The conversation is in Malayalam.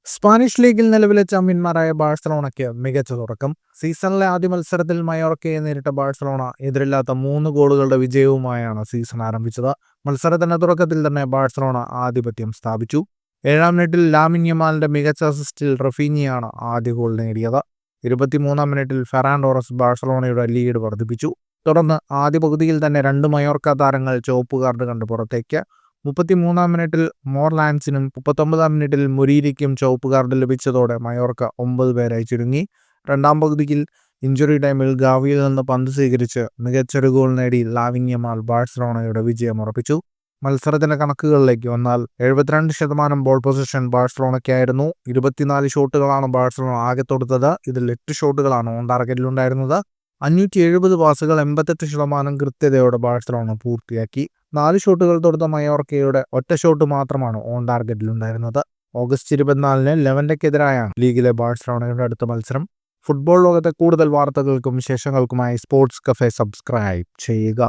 സ്പാനിഷ് ലീഗിൽ നിലവിലെ ചാമ്പ്യന്മാരായ ബാഴ്സലോണയ്ക്ക് മികച്ച തുടക്കം. സീസണിലെ ആദ്യ മത്സരത്തിൽ മയോർക്കയെ നേരിട്ട ബാഴ്സലോണ എതിരില്ലാത്ത 3 ഗോളുകളുടെ വിജയവുമായാണ് സീസൺ ആരംഭിച്ചത്. മത്സരത്തിന്റെ തുടക്കത്തിൽ തന്നെ ബാഴ്സലോണ ആധിപത്യം സ്ഥാപിച്ചു. 7-ാം മിനിറ്റിൽ ലാമിൻ യമാലിന്റെ മികച്ച അസിസ്റ്റിൽ റഫീഞ്ഞയാണ് ആദ്യ ഗോൾ നേടിയത്. 23-ാം മിനിറ്റിൽ ഫെറാൻ ടോറസ് ബാഴ്സലോണയുടെ ലീഡ് വർദ്ധിപ്പിച്ചു. തുടർന്ന് ആദ്യ പകുതിയിൽ തന്നെ 2 മയോർക്ക താരങ്ങൾ ചുവപ്പ് കാർഡ് കണ്ട് പുറത്തേക്ക്. 33-ാം മിനിറ്റിൽ മോർലാൻസിനും 39-ാം മിനിറ്റിൽ മുരീരിക്കും ചുവപ്പ് കാർഡ് ലഭിച്ചതോടെ മയോർക്ക 9 പേരായി ചുരുങ്ങി. രണ്ടാം പകുതിയിൽ ഇഞ്ചുറി ടൈമിൽ ഗാവിയിൽ നിന്ന് പന്ത് സ്വീകരിച്ച് മികച്ചൊരു ഗോൾ നേടി ലാമിൻ യമാൽ ബാഴ്സലോണയുടെ വിജയം ഉറപ്പിച്ചു. മത്സരത്തിന്റെ കണക്കുകളിലേക്ക് വന്നാൽ 72% ബോൾ പൊസിഷൻ ബാഴ്സലോണയ്ക്കായിരുന്നു. 24 ഷോട്ടുകളാണ് ബാഴ്സലോണ ആകെ തൊടുത്തത്. ഇതിൽ 8 ഷോട്ടുകളാണ് ഓൺ ടാർഗറ്റിലുണ്ടായിരുന്നത്. 570 പാസുകൾ 88% കൃത്യതയോടെ ബാഴ്സലോണ പൂർത്തിയാക്കി. 4 ഷോട്ടുകൾ തൊടുത്ത മയോർക്കയുടെ ഒറ്റ ഷോട്ട് മാത്രമാണ് ഓൺ ടാർഗറ്റിലുണ്ടായിരുന്നത്. ഓഗസ്റ്റ് 24-ന് ലെവന്റെക്കെതിരായാണ് ലീഗിലെ ബാഴ്സലോണയുടെ അടുത്ത മത്സരം. ഫുട്ബോൾ ലോകത്തെ കൂടുതൽ വാർത്തകൾക്കും വിശേഷങ്ങൾക്കുമായി സ്പോർട്സ് കഫേ സബ്സ്ക്രൈബ് ചെയ്യുക.